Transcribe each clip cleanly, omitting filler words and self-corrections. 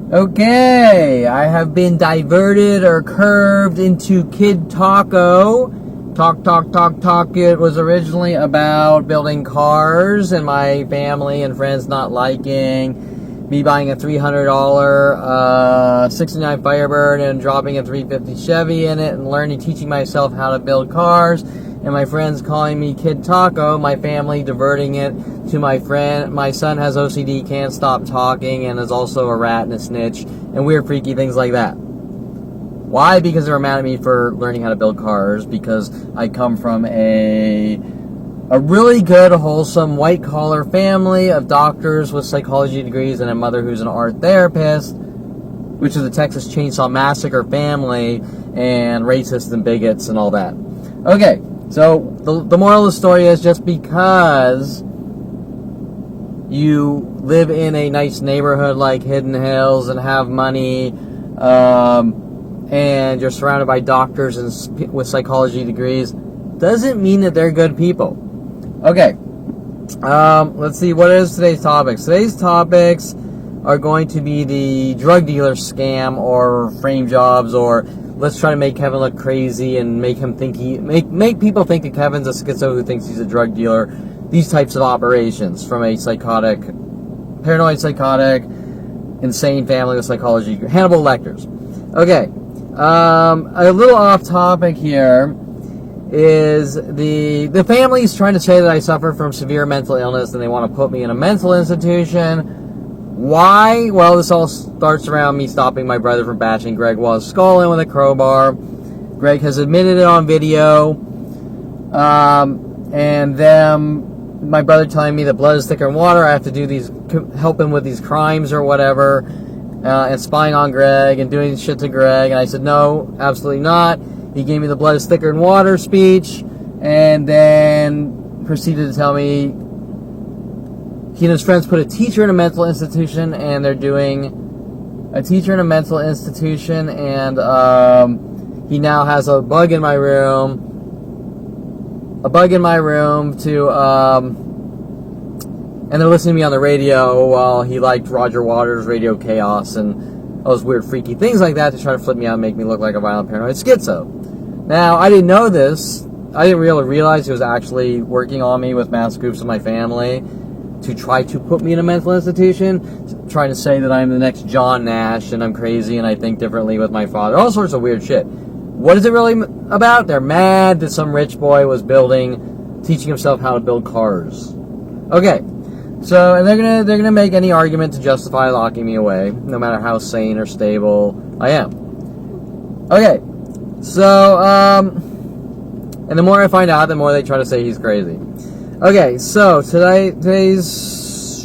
Okay, I have been diverted or curved into Kid Taco. Talk. It was originally about building cars and my family and friends not liking me buying a $300 '69 Firebird and dropping a $350 Chevy in it and teaching myself how to build cars. And my friends calling me Kid Taco, my family diverting it to my friend. My son has OCD, can't stop talking, and is also a rat and a snitch, and weird freaky things like that. Why? Because they were mad at me for learning how to build cars, because I come from a really good, wholesome, white-collar family of doctors with psychology degrees and a mother who's an art therapist, which is a Texas Chainsaw Massacre family, and racists and bigots and all that. Okay. So, the moral of the story is just because you live in a nice neighborhood like Hidden Hills and have money, and you're surrounded by doctors and with psychology degrees, doesn't mean that they're good people. Okay, let's see, what is today's topics? Today's topics are going to be the drug dealer scam or frame jobs, or let's try to make Kevin look crazy and make him think make people think that Kevin's a schizo who thinks he's a drug dealer. These types of operations from a paranoid psychotic, insane family with psychology. Hannibal Lecters. Okay, a little off topic here is the family's trying to say that I suffer from severe mental illness and they want to put me in a mental institution. Why? Well, this all starts around me stopping my brother from bashing Greg Wall's skull in with a crowbar. Greg has admitted it on video. And then my brother telling me that blood is thicker than water. I have to help him with these crimes or whatever. And spying on Greg and doing shit to Greg. And I said, no, absolutely not. He gave me the blood is thicker than water speech. And then proceeded to tell me he and his friends put a teacher in a mental institution, and they're doing a teacher in a mental institution, and he now has a bug in my room to, and they're listening to me on the radio while he liked Roger Waters' Radio Chaos and all those weird freaky things like that to try to flip me out and make me look like a violent paranoid schizo. Now, I didn't know this. I didn't really realize he was actually working on me with mass groups of my family to try to put me in a mental institution, trying to say that I'm the next John Nash and I'm crazy and I think differently with my father, all sorts of weird shit. What is it really about? They're mad that some rich boy was teaching himself how to build cars. Okay, so and they're gonna make any argument to justify locking me away, no matter how sane or stable I am. Okay, so and the more I find out, the more they try to say he's crazy. Okay, so today's...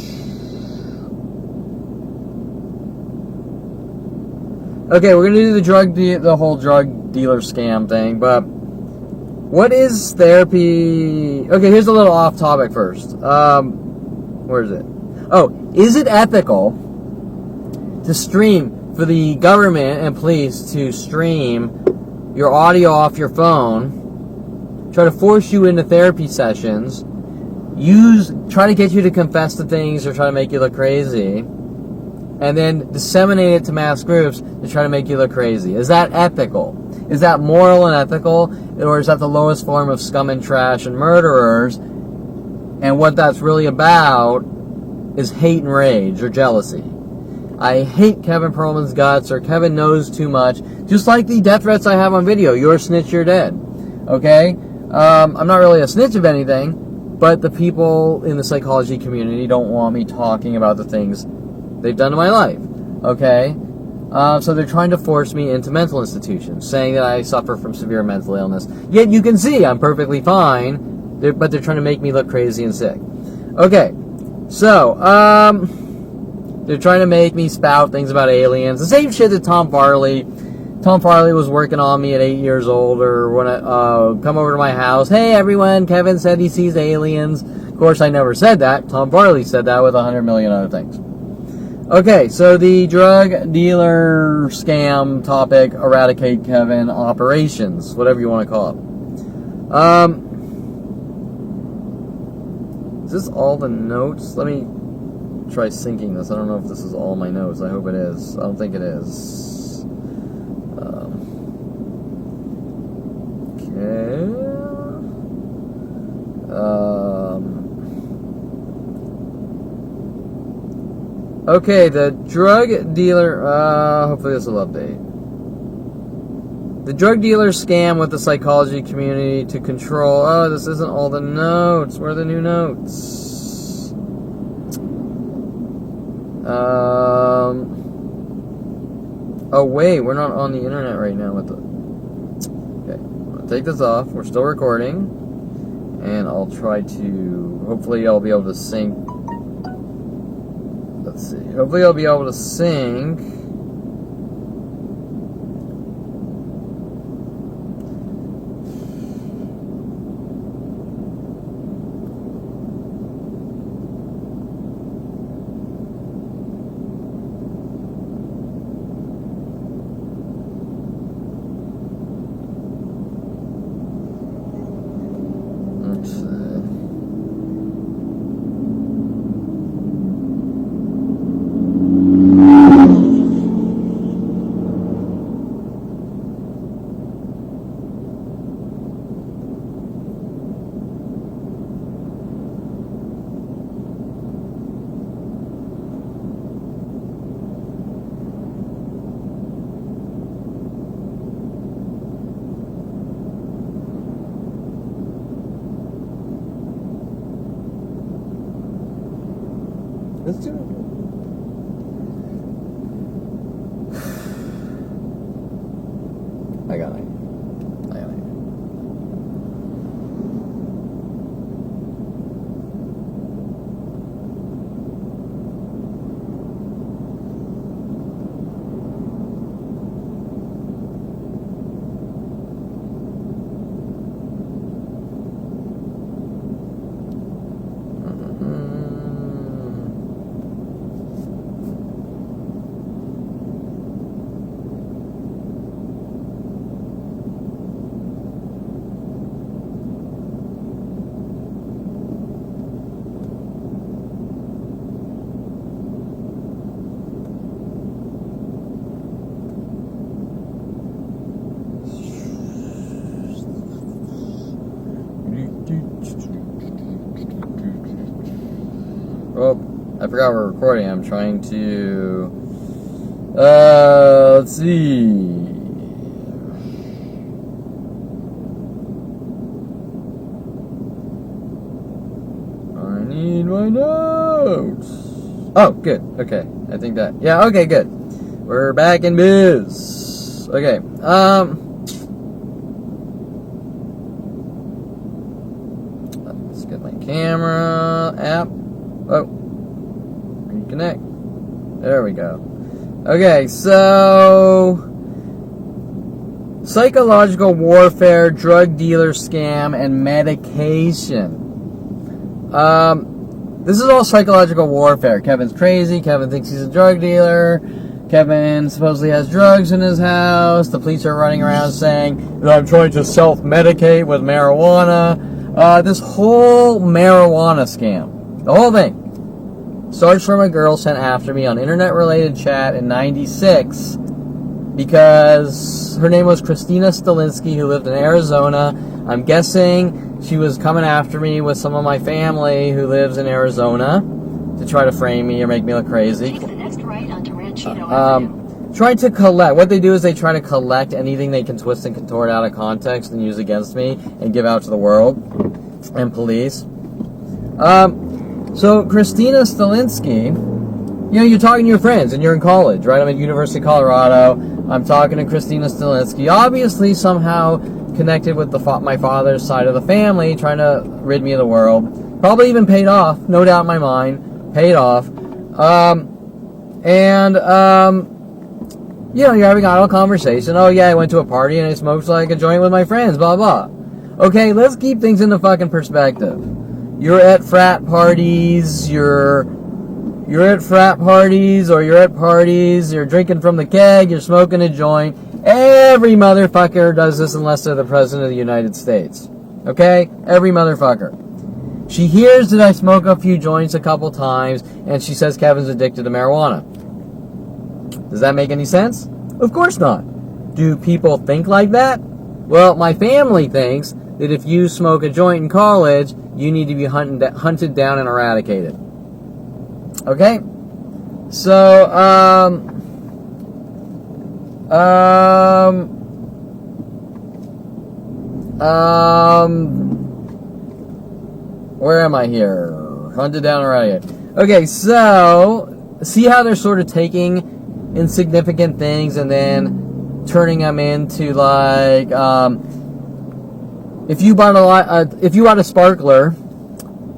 Okay, we're going to do the whole drug dealer scam thing, but what is therapy... Okay, here's a little off topic first. Where is it? Oh, is it ethical to stream, for the government and police to stream your audio off your phone, try to force you into therapy sessions, try to get you to confess to things or try to make you look crazy, and then disseminate it to mass groups to try to make you look crazy? Is that ethical? Is that moral and ethical? Or is that the lowest form of scum and trash and murderers? And what that's really about is hate and rage or jealousy. I hate Kevin Perlman's guts, or Kevin knows too much. Just like the death threats I have on video. You're a snitch, you're dead. Okay? I'm not really a snitch of anything, but the people in the psychology community don't want me talking about the things they've done in my life. Okay? So they're trying to force me into mental institutions, saying that I suffer from severe mental illness. Yet you can see I'm perfectly fine, but they're trying to make me look crazy and sick. Okay, so, they're trying to make me spout things about aliens. The same shit that Tom Farley was working on me at 8 years old, or when I come over to my house. Hey everyone, Kevin said he sees aliens. Of course, I never said that. Tom Farley said that with 100 million other things. Okay, so the drug dealer scam topic, eradicate Kevin operations, whatever you want to call it. Is this all the notes? Let me try syncing this. I don't know if this is all my notes. I hope it is. I don't think it is. Okay. Okay, the drug dealer, hopefully this will update. The drug dealer scam with the psychology community to control, oh, this isn't all the notes. Where are the new notes? Oh wait, we're not on the internet right now with the, okay, I'll take this off. We're still recording. And I'll try to, hopefully I'll be able to sync. Let's see. Hopefully I'll be able to sync. Let's see. Let's do it. I got it. Oh, I forgot we're recording. I'm trying to, let's see. I need my notes. Oh, good. Okay. I think that, yeah, okay, good. We're back in biz. Okay. Let's get my camera app. Oh, reconnect. There we go. Okay, so psychological warfare, drug dealer scam, and medication. This is all psychological warfare. Kevin's crazy. Kevin thinks he's a drug dealer. Kevin supposedly has drugs in his house. The police are running around saying that I'm trying to self-medicate with marijuana. This whole marijuana scam. The whole thing starts from a girl sent after me on internet-related chat in '96 because her name was Christina Stalinsky, who lived in Arizona. I'm guessing she was coming after me with some of my family who lives in Arizona to try to frame me or make me look crazy. Take the next right onto Ranchito Avenue. Trying to collect. What they do is they try to collect anything they can twist and contort out of context and use against me and give out to the world and police. So Christina Stalinsky, you know, you're talking to your friends and you're in college, right? I'm at University of Colorado. I'm talking to Christina Stalinsky, obviously somehow connected with my father's side of the family, trying to rid me of the world. Probably even paid off, no doubt in my mind, paid off. You know, you're having idle conversation. Oh yeah, I went to a party and I smoked like a joint with my friends, blah blah. Okay, let's keep things into fucking perspective. You're at frat parties, you're at frat parties, or you're at parties, you're drinking from the keg, you're smoking a joint. Every motherfucker does this unless they're the President of the United States. Okay? Every motherfucker. She hears that I smoke a few joints a couple times, and she says Kevin's addicted to marijuana. Does that make any sense? Of course not. Do people think like that? Well, my family thinks that if you smoke a joint in college, you need to be hunted down and eradicated. Okay? So, where am I here? Hunted down and eradicated. Okay, so, see how they're sort of taking insignificant things and then turning them into like, if you bought a sparkler,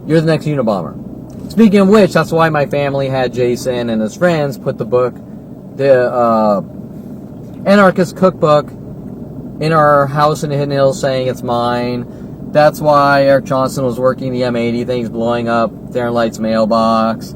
you're the next Unabomber. Speaking of which, that's why my family had Jason and his friends put the book, the Anarchist Cookbook, in our house in the Hidden Hills, saying it's mine. That's why Eric Johnson was working the M80 things, blowing up Darren Light's mailbox.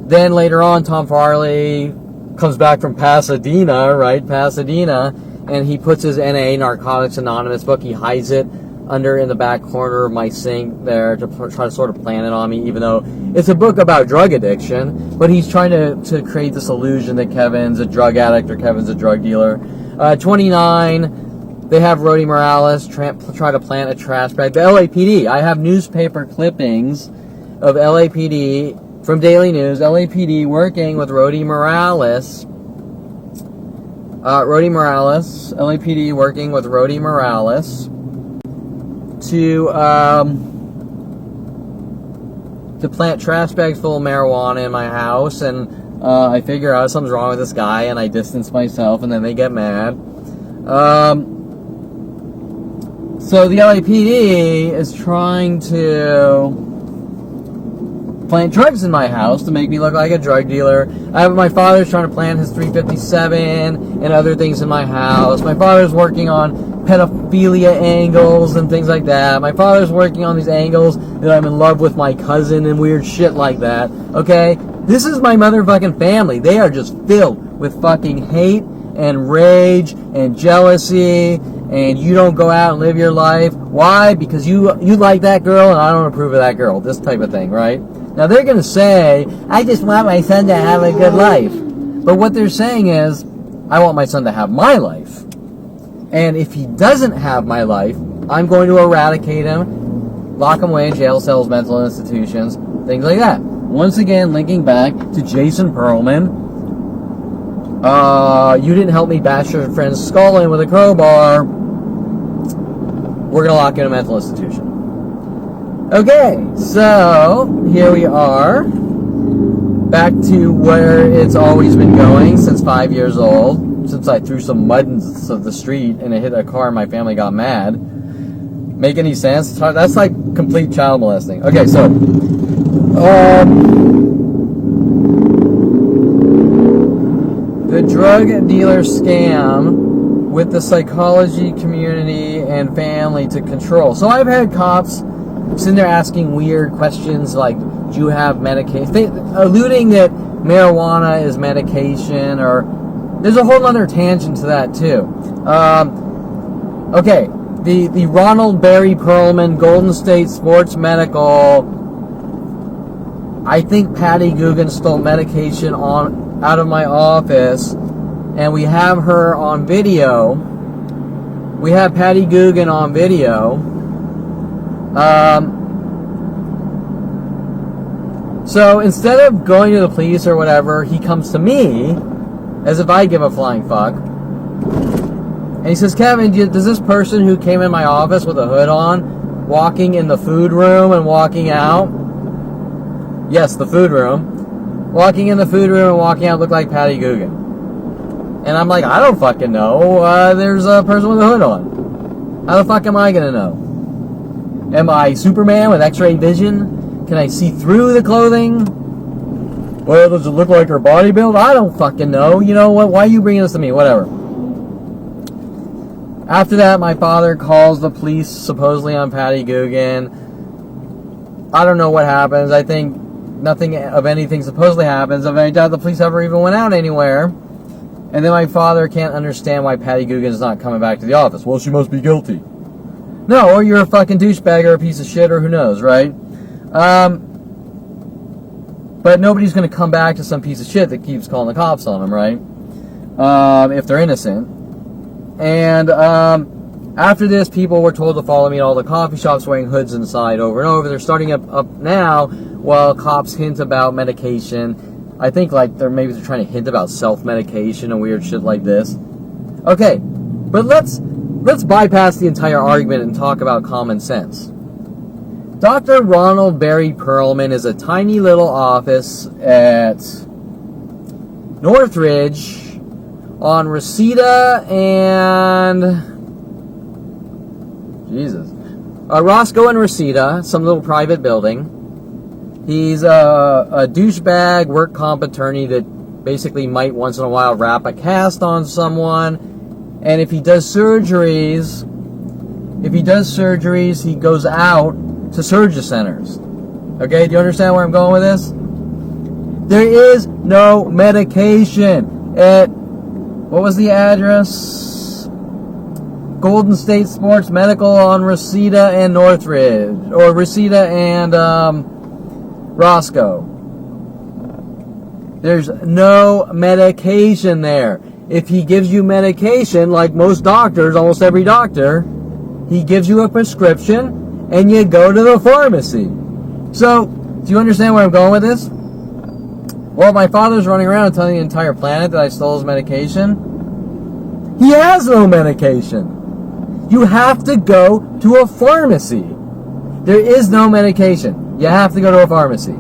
Then later on, Tom Farley comes back from Pasadena, right? Pasadena, and he puts his NA, Narcotics Anonymous book. He hides it under in the back corner of my sink there to try to sort of plant it on me, even though it's a book about drug addiction. But he's trying to create this illusion that Kevin's a drug addict or Kevin's a drug dealer. 29, they have Rody Morales try to plant a trash bag. The LAPD, I have newspaper clippings of LAPD from Daily News, LAPD working with Rody Morales. LAPD working with Rody Morales to plant trash bags full of marijuana in my house, and I figure out something's wrong with this guy, and I distance myself, and then they get mad. So the LAPD is trying to plant drugs in my house to make me look like a drug dealer. My father's trying to plant his 357 and other things in my house. My father's working on pedophilia angles and things like that. My father's working on these angles that I'm in love with my cousin and weird shit like that. Okay? This is my motherfucking family. They are just filled with fucking hate and rage and jealousy, and you don't go out and live your life. Why? Because you like that girl and I don't approve of that girl. This type of thing, right? Now they're going to say, I just want my son to have a good life. But what they're saying is, I want my son to have my life. And if he doesn't have my life, I'm going to eradicate him, lock him away in jail cells, mental institutions, things like that. Once again, linking back to Jason Perlman. You didn't help me bash your friend's skull in with a crowbar. We're going to lock you in a mental institution. Okay, so here we are, back to where it's always been going since 5 years old, since I threw some mud into the street and it hit a car and my family got mad. Make any sense? That's like complete child molesting. Okay, so, the drug dealer scam with the psychology community and family to control. So I've had cops sitting there asking weird questions like, do you have medication? Alluding that marijuana is medication, or there's a whole other tangent to that too. Okay, the Ronald Barry Perlman Golden State Sports Medical, I think Patty Guggen stole medication out of my office, and we have her on video. We have Patty Guggen on video. So instead of going to the police or whatever, he comes to me as if I give a flying fuck. And he says, Kevin, does this person who came in my office with a hood on, walking in the food room and walking out? Yes, the food room. Walking in the food room and walking out look like Patty Guggen. And I'm like, I don't fucking know. There's a person with a hood on. How the fuck am I gonna know? Am I Superman with X-ray vision? Can I see through the clothing? Well, does it look like her body build? I don't fucking know. You know what? Why are you bringing this to me? Whatever. After that, my father calls the police, supposedly on Patty Guggen. I don't know what happens. I think nothing of anything supposedly happens. I doubt the police ever even went out anywhere. And then my father can't understand why Patty Guggen is not coming back to the office. Well, she must be guilty. No, or you're a fucking douchebag or a piece of shit or who knows, right? But nobody's going to come back to some piece of shit that keeps calling the cops on them, right? If they're innocent. And after this, people were told to follow me at all the coffee shops wearing hoods inside over and over. They're starting up now while cops hint about medication. I think like they're trying to hint about self-medication and weird shit like this. Okay, but let's bypass the entire argument and talk about common sense. Dr. Ronald Barry Perlman is a tiny little office at Northridge on Reseda and Roscoe and Reseda, some little private building. He's a douchebag work comp attorney that basically might once in a while wrap a cast on someone. And if he does surgeries, he goes out to surgery centers. Okay, do you understand where I'm going with this? There is no medication at, what was the address? Golden State Sports Medical on Reseda and Northridge, or Reseda and Roscoe. There's no medication there. If he gives you medication, like most doctors, almost every doctor, he gives you a prescription and you go to the pharmacy. So, do you understand where I'm going with this? Well, my father's running around telling the entire planet that I stole his medication. He has no medication. You have to go to a pharmacy. There is no medication. You have to go to a pharmacy.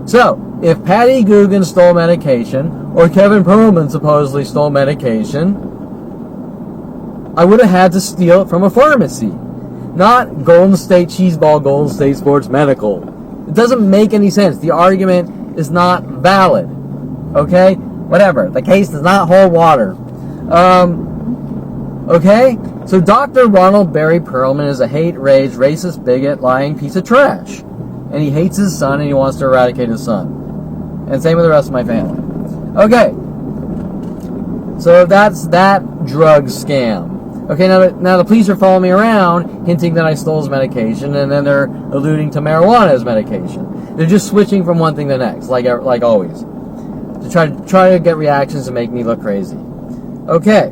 So, if Patty Guggen stole medication, or Kevin Perlman supposedly stole medication, I would have had to steal it from a pharmacy. Not Golden State Cheeseball, Golden State Sports Medical. It doesn't make any sense. The argument is not valid. Okay? Whatever. The case does not hold water. Okay? So Dr. Ronald Barry Perlman is a hate-raged, racist, bigot, lying piece of trash. And he hates his son and he wants to eradicate his son. And same with the rest of my family. Okay. So that's that drug scam. Okay, now the police are following me around, hinting that I stole his medication, and then they're alluding to marijuana as medication. They're just switching from one thing to the next, like always, to try to get reactions and make me look crazy. Okay.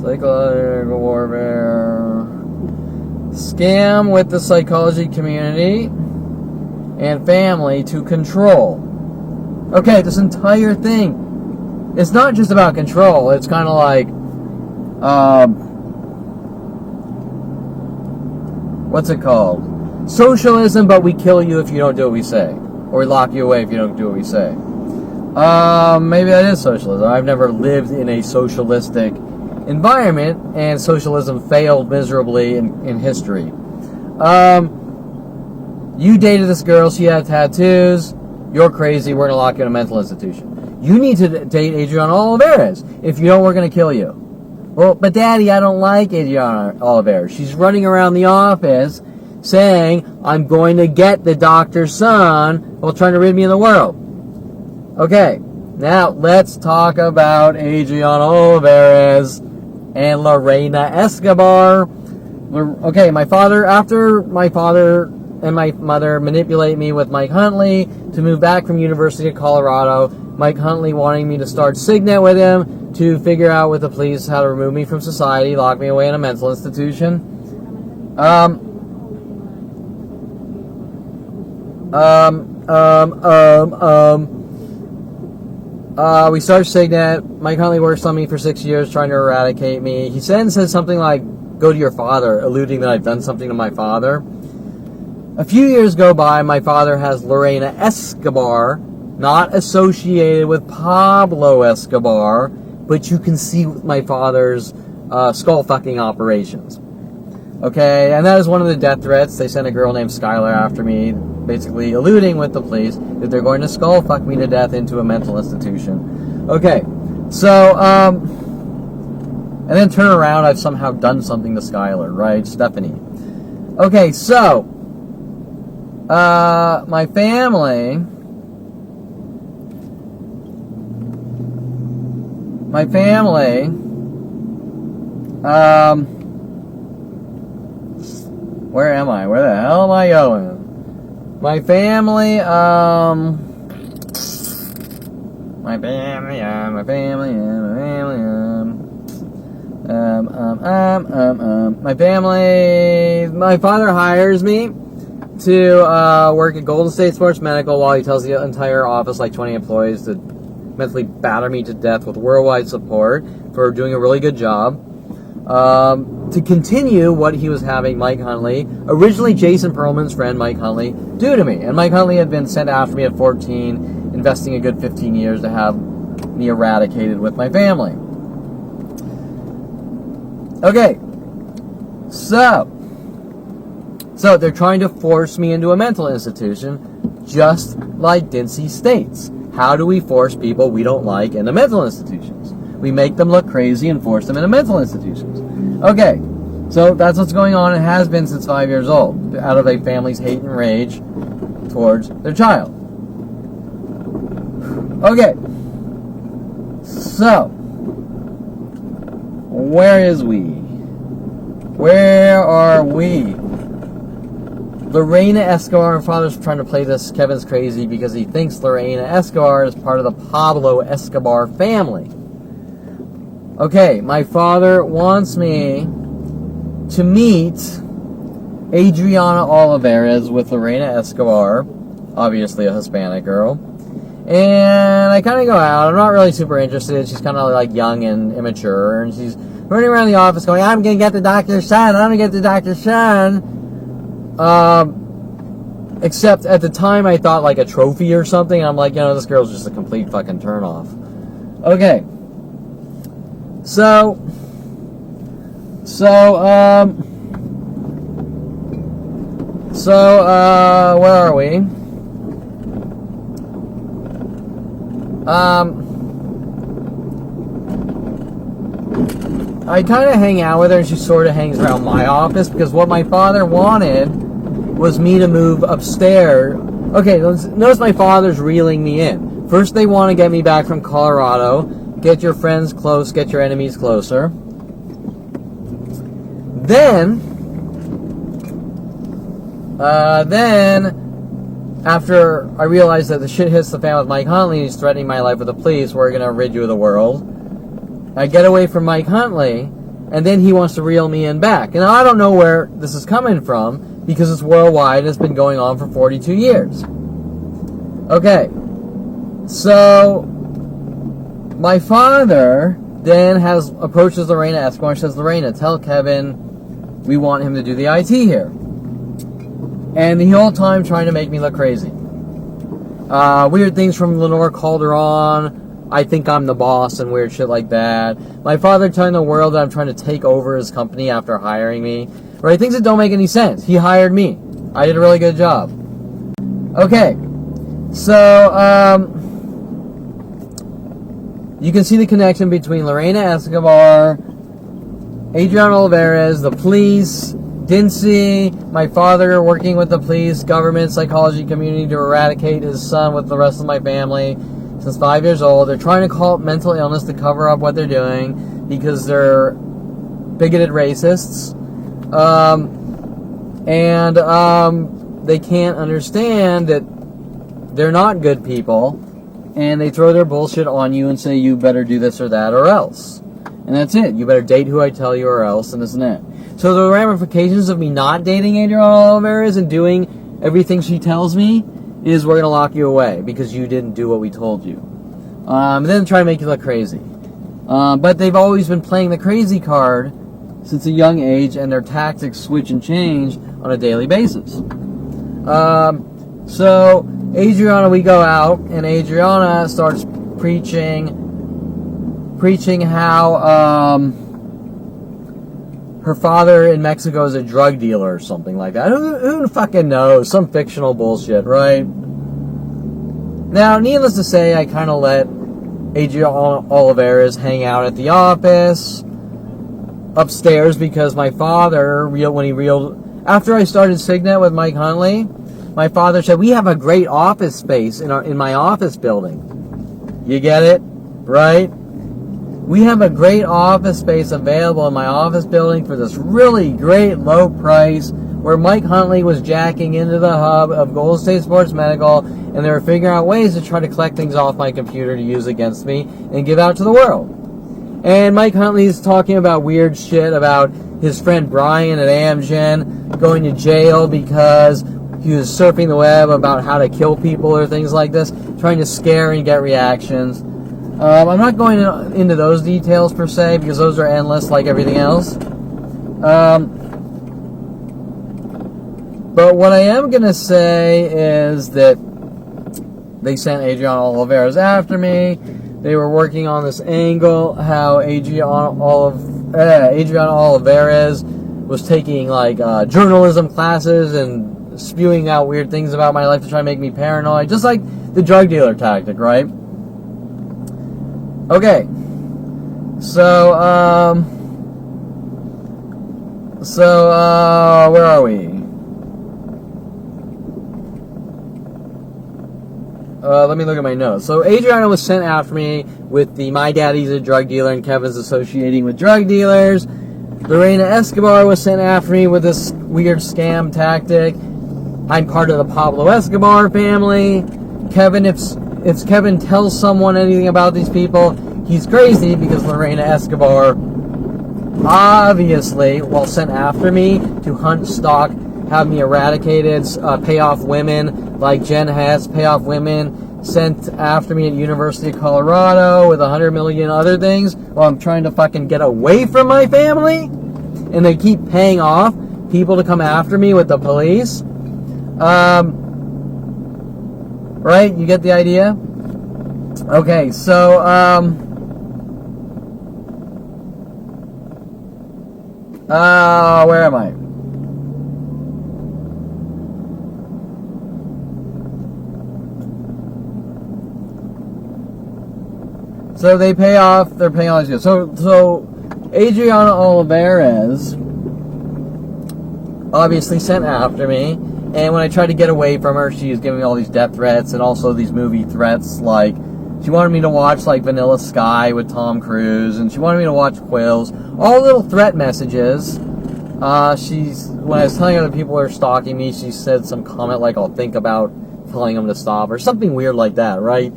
Psychological warfare, scam with the psychology community and family to control. Okay, this entire thing, it's not just about control. It's kind of like, what's it called? Socialism, but we kill you if you don't do what we say. Or we lock you away if you don't do what we say. Maybe that is socialism. I've never lived in a socialistic environment, and socialism failed miserably in history. You dated this girl, she had tattoos. You're crazy, we're going to lock you in a mental institution. You need to date Adriana Olivares. If you don't, we're going to kill you. Well, but Daddy, I don't like Adriana Olivares. She's running around the office saying, I'm going to get the doctor's son while trying to rid me of the world. Okay, now let's talk about Adriana Olivares and Lorena Escobar. Okay, after my father and my mother manipulate me with Mike Huntley to move back from University of Colorado. Mike Huntley wanting me to start Signet with him to figure out with the police how to remove me from society, lock me away in a mental institution. We started Signet. Mike Huntley worked on me for 6 years trying to eradicate me. He said something like, go to your father, alluding that I've done something to my father. A few years go by, my father has Lorena Escobar, not associated with Pablo Escobar, but you can see my father's skull-fucking operations. Okay, and that is one of the death threats. They sent a girl named Skylar after me, basically alluding with the police that they're going to skull-fuck me to death into a mental institution. Okay, so, and then turn around, I've somehow done something to Skylar, right? Stephanie. Okay, so, my family my family, where am I? Where the hell am I going? My family, my father hires me to work at Golden State Sports Medical while he tells the entire office, like 20 employees, to mentally batter me to death with worldwide support for doing a really good job. To continue what he was having Mike Huntley, originally Jason Perlman's friend Mike Huntley, do to me. And Mike Huntley had been sent after me at 14, investing a good 15 years to have me eradicated with my family. Okay, so they're trying to force me into a mental institution, just like Dincy states. How do we force people we don't like into mental institutions? We make them look crazy and force them into mental institutions. Okay, so that's what's going on. It has been since 5 years old, out of a family's hate and rage towards their child. Okay, so where is we? Where are we? Lorena Escobar, her father's trying to play this Kevin's crazy because he thinks Lorena Escobar is part of the Pablo Escobar family. Okay, my father wants me to meet Adriana Olivares with Lorena Escobar, obviously a Hispanic girl. And I kind of go out. I'm not really super interested. She's kind of like young and immature. And she's running around the office going, I'm going to get the doctor's son. I'm going to get the doctor's son. Except at the time I thought like a trophy or something. I'm like, this girl's just a complete fucking turnoff. Okay. So, where are we? I kind of hang out with her and she sort of hangs around my office because what my father wanted was me to move upstairs. Okay, notice my father's reeling me in. First they want to get me back from Colorado. Get your friends close, get your enemies closer. Then, after I realized that the shit hits the fan with Mike Huntley, he's threatening my life with the police, we're going to rid you of the world. I get away from Mike Huntley, and then he wants to reel me in back. And I don't know where this is coming from, because it's worldwide and it's been going on for 42 years. Okay, so my father then approaches Lorena Escobar and says, Lorena, tell Kevin we want him to do the IT here. And the whole time trying to make me look crazy. Weird things from Lenore Calderon. I think I'm the boss and weird shit like that. My father telling the world that I'm trying to take over his company after hiring me. Right? Things that don't make any sense. He hired me. I did a really good job. Okay. So, you can see the connection between Lorena Escobar, Adriana Olivares, the police, Dincy, my father working with the police, government, psychology community to eradicate his son with the rest of my family since 5 years old. They're trying to call it mental illness to cover up what they're doing because they're bigoted racists. They can't understand that they're not good people, and they throw their bullshit on you and say you better do this or that or else. And that's it. You better date who I tell you or else, and this and that. So the ramifications of me not dating Adriana Olivares and doing everything she tells me is we're going to lock you away because you didn't do what we told you. And then try to make you look crazy. But they've always been playing the crazy card since a young age, and their tactics switch and change on a daily basis. So Adriana, we go out, and Adriana starts preaching how her father in Mexico is a drug dealer or something like that. Who fucking knows? Some fictional bullshit, right? Now, needless to say, I kind of let Adriana Olivares hang out at the office upstairs because my father, after I started Signet with Mike Huntley, my father said, we have a great office space in my office building. You get it? Right? We have a great office space available in my office building for this really great low price, where Mike Huntley was jacking into the hub of Golden State Sports Medical, and they were figuring out ways to try to collect things off my computer to use against me and give out to the world. And Mike Huntley's talking about weird shit about his friend Brian at Amgen going to jail because he was surfing the web about how to kill people or things like this, trying to scare and get reactions. I'm not going into those details per se, because those are endless like everything else. But what I am going to say is that they sent Adriana Olivares after me. They were working on this angle, how Adriana Olivares was taking like journalism classes and spewing out weird things about my life to try to make me paranoid, just like the drug dealer tactic, right? Okay, so where are we? Let me look at my notes. So Adriana was sent after me with the "my daddy's a drug dealer and Kevin's associating with drug dealers." Lorena Escobar was sent after me with this weird scam tactic. I'm part of the Pablo Escobar family. Kevin, if Kevin tells someone anything about these people, he's crazy, because Lorena Escobar obviously, while sent after me to hunt, stalk, have me eradicated, pay off women like Jen Hess, pay off women, sent after me at University of Colorado with 100 million other things while I'm trying to fucking get away from my family, and they keep paying off people to come after me with the police. Right? You get the idea? Okay, so, where am I? So they're paying off these. So Adriana Olivares obviously sent after me, and when I tried to get away from her, she was giving me all these death threats and also these movie threats, like she wanted me to watch like Vanilla Sky with Tom Cruise, and she wanted me to watch Quills, all little threat messages. When I was telling other people who are stalking me, she said some comment like, "I'll think about telling them to stop," or something weird like that, right?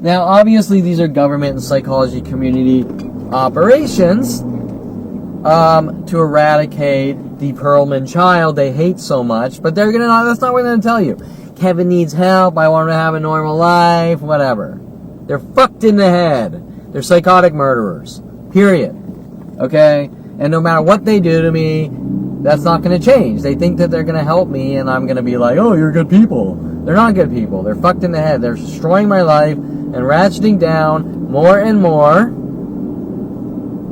Now, obviously, these are government and psychology community operations to eradicate the Perlman child they hate so much, but that's not what they're gonna tell you. Kevin needs help, I want him to have a normal life, whatever. They're fucked in the head. They're psychotic murderers. Period. Okay? And no matter what they do to me, that's not gonna change. They think that they're gonna help me, and I'm gonna be like, "Oh, you're good people." They're not good people. They're fucked in the head. They're destroying my life and ratcheting down more and more.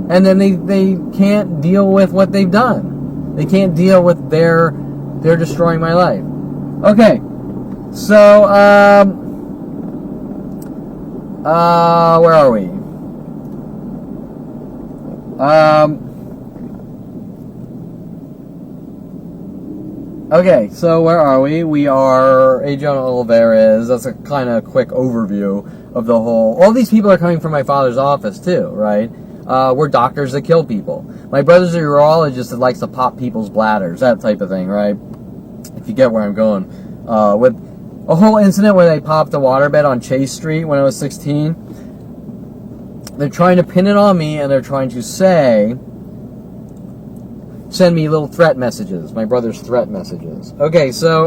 And then they can't deal with what they've done. They can't deal with they're destroying my life. Okay. So, where are we? Okay, so where are we? We are Adriana Olivares. That's a kind of quick overview of the whole. All these people are coming from my father's office too, right? We're doctors that kill people. My brother's a urologist that likes to pop people's bladders, that type of thing, right? If you get where I'm going. With a whole incident where they popped a waterbed on Chase Street when I was 16. They're trying to pin it on me, and they're trying to send me little threat messages, my brother's threat messages. Okay, so,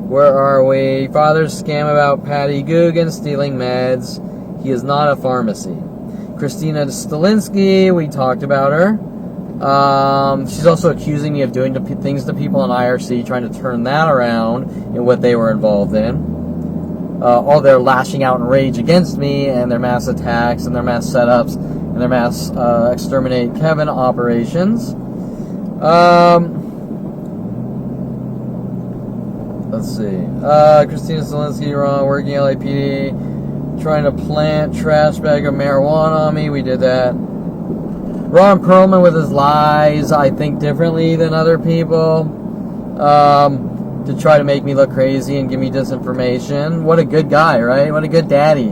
where are we? Father's scam about Patty Guggen stealing meds. He is not a pharmacy. Christina Stalinsky, we talked about her. She's also accusing me of doing things to people in IRC, trying to turn that around in what they were involved in. All their lashing out in rage against me, and their mass attacks, and their mass setups, and their mass exterminate Kevin operations. Let's see. Christina Zelinsky, working LAPD, trying to plant trash bag of marijuana on me. We did that. Ron Perlman with his lies. I think differently than other people. To try to make me look crazy and give me disinformation. What a good guy, right? What a good daddy.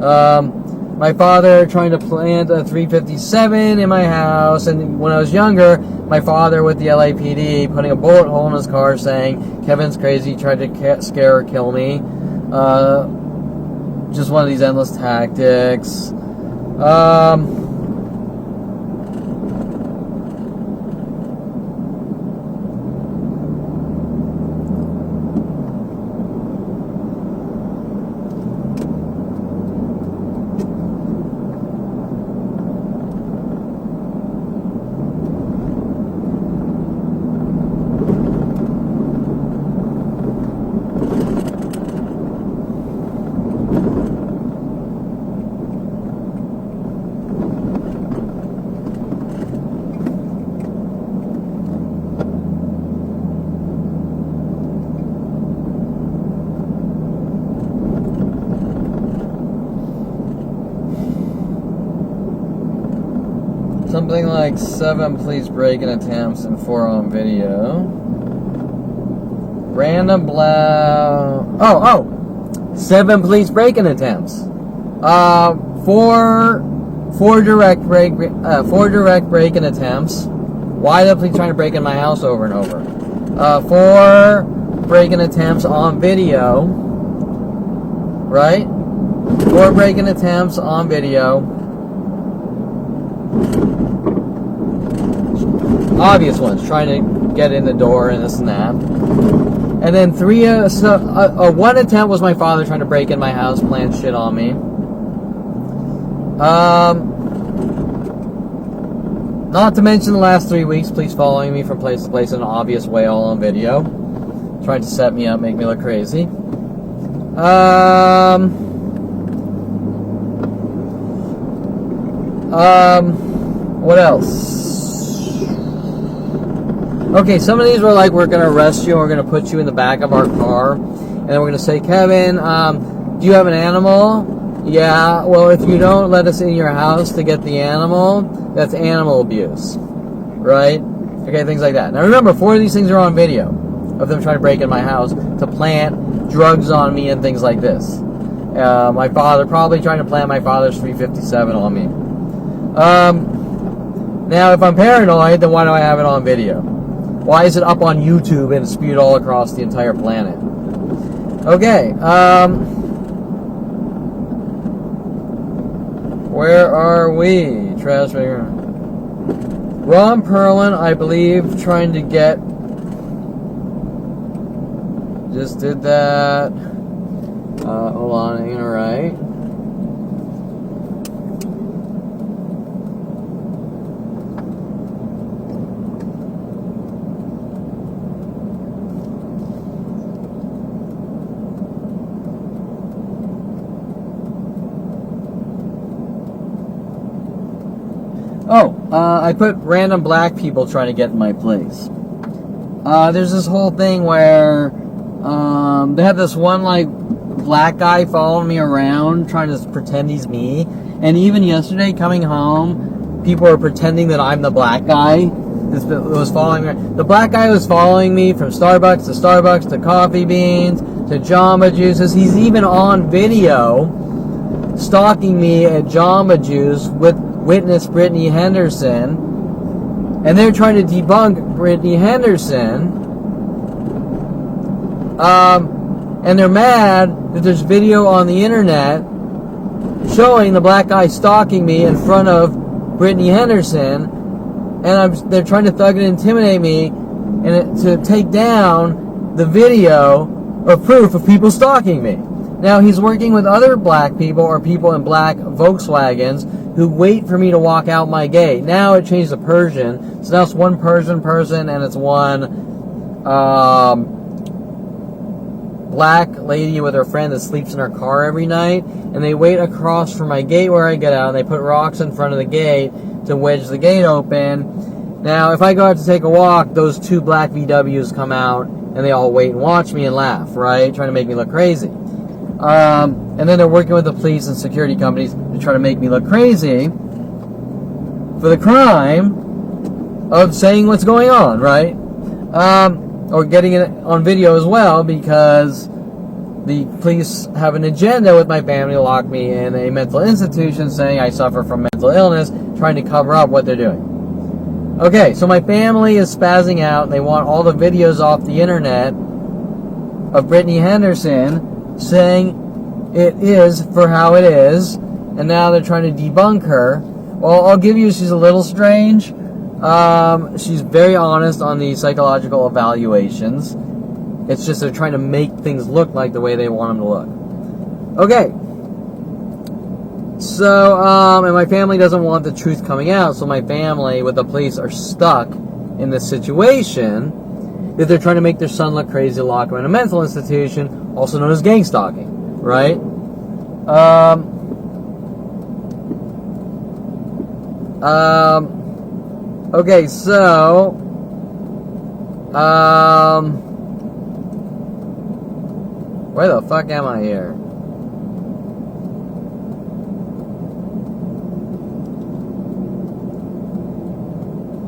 My father trying to plant a 357 in my house, and when I was younger, my father with the LAPD putting a bullet hole in his car saying, Kevin's crazy, tried to scare or kill me. Just one of these endless tactics. Something like 7 police break-in attempts and 4 on video. Random Oh! 7 police break-in attempts. 4 direct break-in attempts. Why are the police trying to break in my house over and over? 4 break-in attempts on video. Right? 4 break-in attempts on video. Obvious ones, trying to get in the door and this and that. And then 1 attempt was my father trying to break in my house, plant shit on me. Not to mention the last 3 weeks, police following me from place to place in an obvious way, all on video. Trying to set me up, make me look crazy. What else? Okay, some of these were like, we're going to arrest you, and we're going to put you in the back of our car, and then we're going to say, Kevin, do you have an animal? Yeah, well, if you don't let us in your house to get the animal, that's animal abuse, right? Okay, things like that. Now remember, 4 of these things are on video, of them trying to break in my house to plant drugs on me and things like this. My father, probably trying to plant my father's 357 on me. Now, if I'm paranoid, then why do I have it on video? Why is it up on YouTube and spewed all across the entire planet? Okay, where are we? Transfer. Ron Perlin, I believe, trying to get... Just did that. Hold on, ain't alright. I put random black people trying to get in my place. There's this whole thing where they have this one like black guy following me around trying to pretend he's me, and even yesterday coming home, people were pretending that I'm the black guy. This was following me. The black guy was following me from Starbucks to Coffee Beans to Jamba Juices. He's even on video stalking me at Jamba Juice with witness Brittany Henderson, and they're trying to debunk Brittany Henderson, and they're mad that there's video on the internet showing the black guy stalking me in front of Brittany Henderson, and they're trying to thug and intimidate me and to take down the video or proof of people stalking me. Now, he's working with other black people or people in black Volkswagens who wait for me to walk out my gate. Now it changed to Persian. So now it's one Persian person and it's one black lady with her friend that sleeps in her car every night. And they wait across from my gate where I get out, and they put rocks in front of the gate to wedge the gate open. Now, if I go out to take a walk, those 2 black VWs come out and they all wait and watch me and laugh, right? Trying to make me look crazy. And then they're working with the police and security companies to try to make me look crazy for the crime of saying what's going on, right? Or getting it on video as well, because the police have an agenda with my family to lock me in a mental institution, saying I suffer from mental illness, trying to cover up what they're doing. Okay, so my family is spazzing out, and they want all the videos off the internet of Brittany Henderson saying it is for how it is, and now they're trying to debunk her. Well, I'll give you, she's a little strange. She's very honest on the psychological evaluations. It's just they're trying to make things look like the way they want them to look. Okay. So, and my family doesn't want the truth coming out, so my family with the police are stuck in this situation that they're trying to make their son look crazy, lock him in a mental institution, also known as gang stalking, right? Okay, so, where the fuck am I here?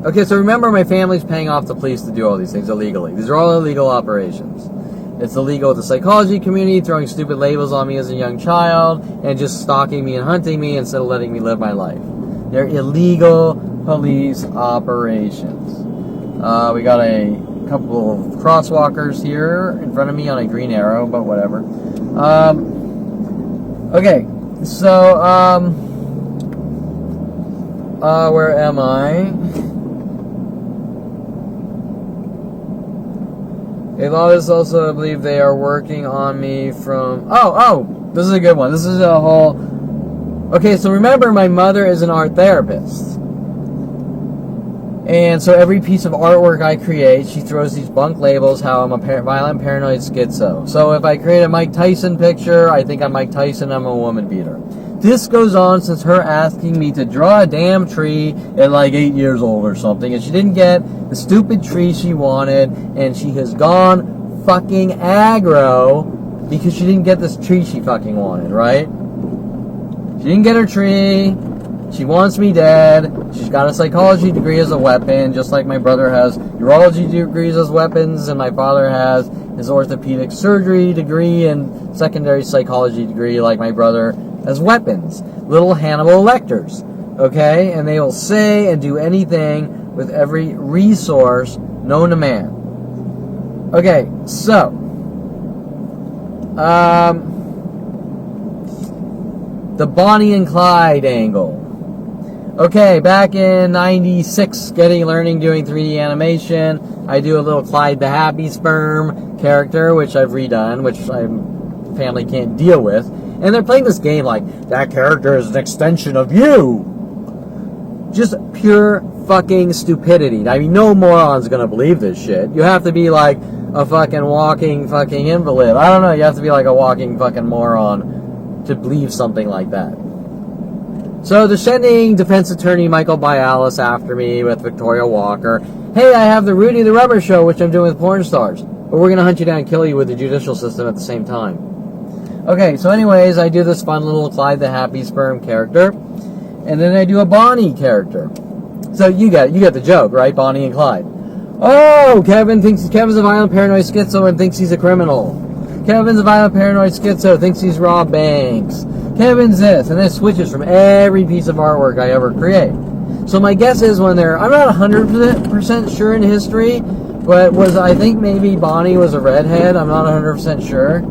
Okay, so remember my family's paying off the police to do all these things illegally. These are all illegal operations. It's illegal with the psychology community, throwing stupid labels on me as a young child, and just stalking me and hunting me instead of letting me live my life. They're illegal police operations. We got a couple of crosswalkers here in front of me on a green arrow, but whatever. Okay, so, where am I? A lot of us also believe they are working on me from... Oh, this is a good one. This is a whole... Okay, so remember, my mother is an art therapist. And so every piece of artwork I create, she throws these bunk labels how I'm a violent paranoid schizo. So if I create a Mike Tyson picture, I think I'm Mike Tyson, I'm a woman beater. This goes on since her asking me to draw a damn tree at like 8 years old or something, and she didn't get the stupid tree she wanted, and she has gone fucking aggro because she didn't get this tree she fucking wanted, right? She didn't get her tree. She wants me dead. She's got a psychology degree as a weapon, just like my brother has urology degrees as weapons, and my father has his orthopedic surgery degree and secondary psychology degree like my brother as weapons. Little Hannibal Lecters, okay? And they will say and do anything with every resource known to man. Okay, so, the Bonnie and Clyde angle. Okay, back in 96, learning doing 3D animation, I do a little Clyde the Happy Sperm character, which I've redone, which my family can't deal with. And they're playing this game like, that character is an extension of you. Just pure fucking stupidity. I mean, no moron's gonna believe this shit. You have to be like a fucking walking fucking invalid. I don't know, you have to be like a walking fucking moron to believe something like that. So they're sending defense attorney Michael Bialis after me with Victoria Walker. Hey, I have the Rudy the Rubber show, which I'm doing with porn stars. But we're gonna hunt you down and kill you with the judicial system at the same time. Okay, so anyways, I do this fun little Clyde the Happy Sperm character, and then I do a Bonnie character. So you get the joke, right? Bonnie and Clyde. Oh, Kevin's a violent paranoid schizo and thinks he's a criminal. Kevin's a violent paranoid schizo, thinks he's robbed banks. Kevin's this, and then it switches from every piece of artwork I ever create. So my guess is I'm not 100% sure in history, but I think maybe Bonnie was a redhead, I'm not 100% sure.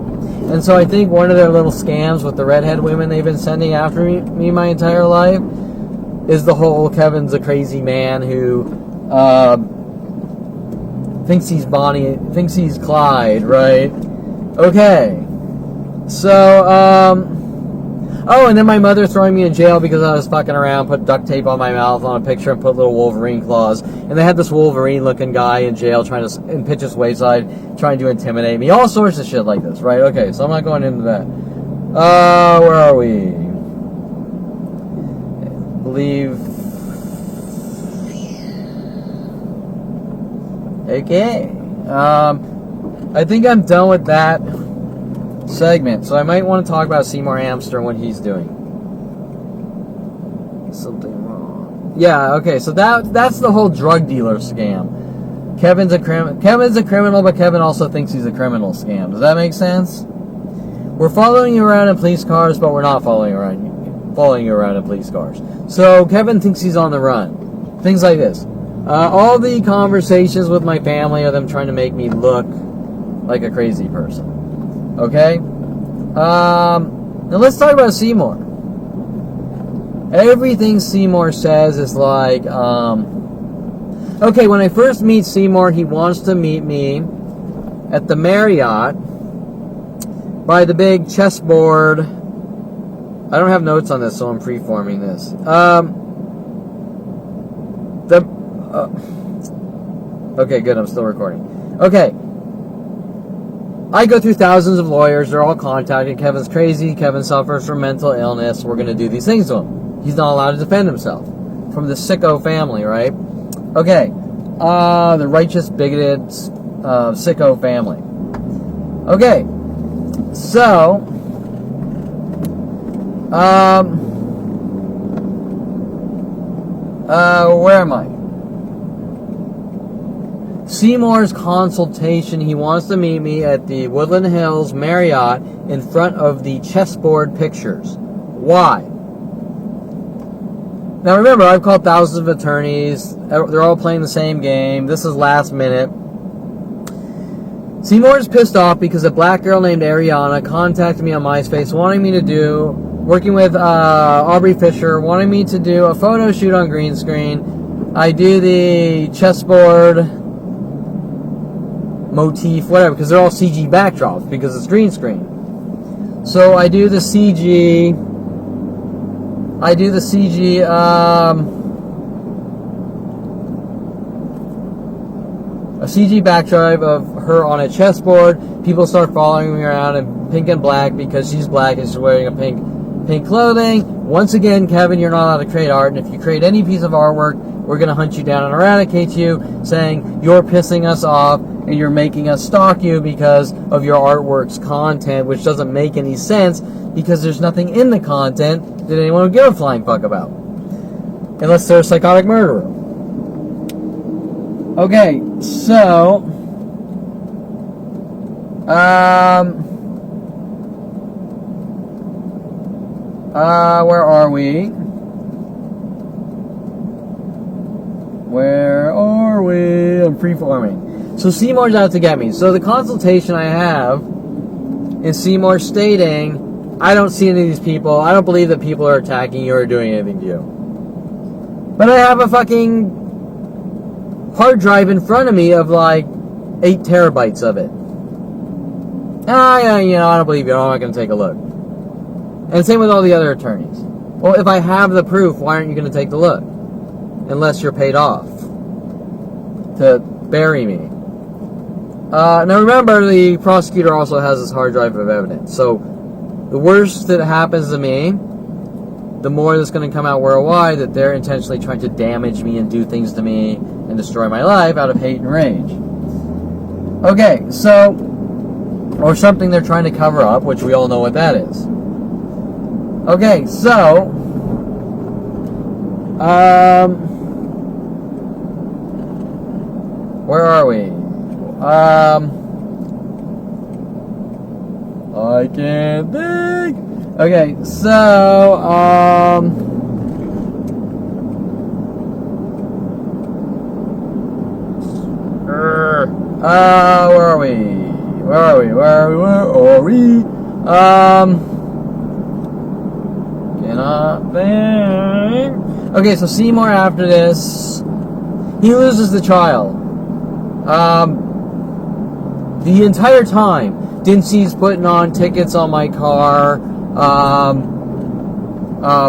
And so I think one of their little scams with the redhead women they've been sending after me my entire life is the whole Kevin's a crazy man who thinks he's Bonnie, thinks he's Clyde, right? Okay. So, oh, and then my mother throwing me in jail because I was fucking around, put duct tape on my mouth on a picture and put little Wolverine claws. And they had this Wolverine-looking guy in jail trying to, in Pitch's Wayside, trying to intimidate me. All sorts of shit like this, right? Okay, so I'm not going into that. Where are we? I believe... Okay. I think I'm done with that segment, so I might want to talk about Seymour Amster and what he's doing. Something wrong. Yeah, okay, so that's the whole drug dealer scam. Kevin's a criminal, but Kevin also thinks he's a criminal scam. Does that make sense? We're following you around in police cars, but we're not following you around in police cars. So Kevin thinks he's on the run. Things like this. All the conversations with my family are them trying to make me look like a crazy person. Okay? Now let's talk about Seymour. Everything Seymour says is like, okay, when I first meet Seymour, he wants to meet me at the Marriott by the big chessboard. I don't have notes on this, so I'm freeforming this. Okay, good, I'm still recording. Okay. I go through thousands of lawyers. They're all contacted. Kevin's crazy. Kevin suffers from mental illness. We're going to do these things to him. He's not allowed to defend himself from the sicko family, right? Okay. The righteous, bigoted, sicko family. Okay. So, where am I? Seymour's consultation. He wants to meet me at the Woodland Hills Marriott in front of the chessboard pictures. Why? Now remember, I've called thousands of attorneys. They're all playing the same game. This is last minute. Seymour's pissed off because a black girl named Ariana contacted me on MySpace working with Aubrey Fisher, wanting me to do a photo shoot on green screen. I do the chessboard motif, whatever, because they're all CG backdrops because it's green screen. So I do the CG a CG backdrop of her on a chessboard. People start following me around in pink and black because she's black and she's wearing a pink clothing. Once again, Kevin, you're not allowed to create art, and if you create any piece of artwork, we're going to hunt you down and eradicate you, saying you're pissing us off and you're making us stalk you because of your artwork's content, which doesn't make any sense because there's nothing in the content that anyone would give a flying fuck about. Unless they're a psychotic murderer. Okay, so, where are we? I'm freeforming. So Seymour's out to get me. So the consultation I have is Seymour stating, I don't see any of these people. I don't believe that people are attacking you or doing anything to you. But I have a fucking hard drive in front of me of like 8 terabytes of it. I don't believe you. I'm not going to take a look. And same with all the other attorneys. Well, if I have the proof, why aren't you going to take the look? Unless you're paid off to bury me. Now remember, the prosecutor also has this hard drive of evidence. So the worst that happens to me, the more that's going to come out worldwide that they're intentionally trying to damage me and do things to me and destroy my life out of hate and rage. Okay, so, or something they're trying to cover up, which we all know what that is. Okay, so, where are we? I can't think. Okay, so, where are we? Cannot think. Okay, so Seymour after this, he loses the trial. The entire time, Dincy's putting on tickets on my car.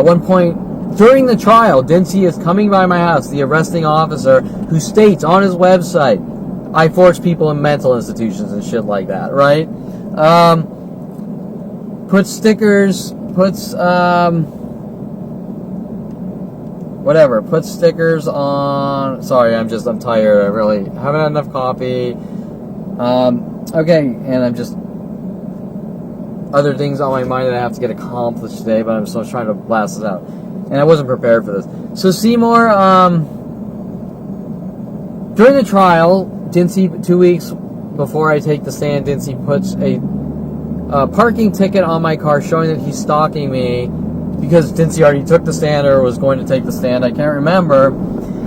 One point during the trial, Dincy is coming by my house, the arresting officer, who states on his website, I force people in mental institutions and shit like that, right? Puts stickers on, sorry, I'm tired, I really haven't had enough coffee. Okay, and I'm just, other things on my mind that I have to get accomplished today, but I'm still trying to blast this out. And I wasn't prepared for this. So Seymour, during the trial, Dincy, 2 weeks before I take the stand, Dincy puts a parking ticket on my car showing that he's stalking me because since he already took the stand or was going to take the stand, I can't remember.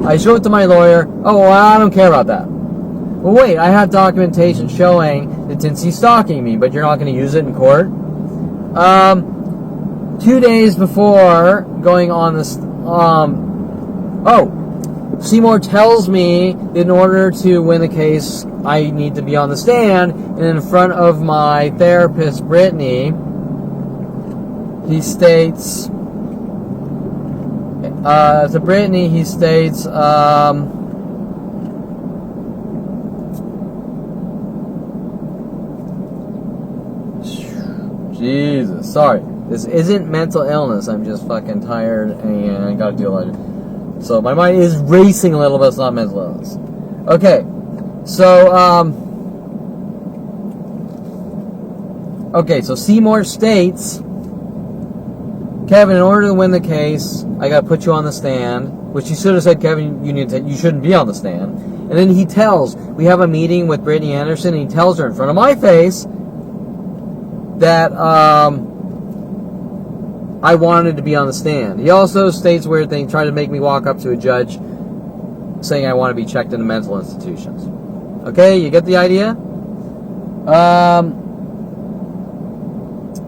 I show it to my lawyer. Oh, well, I don't care about that. Well, wait, I have documentation showing that since he's stalking me, but you're not going to use it in court. 2 days before going on this, Seymour tells me that in order to win the case, I need to be on the stand, and in front of my therapist, Brittany, he states, Jesus, sorry. This isn't mental illness. I'm just fucking tired and I gotta deal with it. So my mind is racing a little bit. It's not mental illness. Okay. So, Seymour states, Kevin, in order to win the case, I gotta put you on the stand, which he should have said, Kevin, you shouldn't be on the stand. And then he tells, we have a meeting with Brittany Anderson, and he tells her in front of my face that, I wanted to be on the stand. He also states weird things, trying to make me walk up to a judge saying I want to be checked into mental institutions. Okay, you get the idea?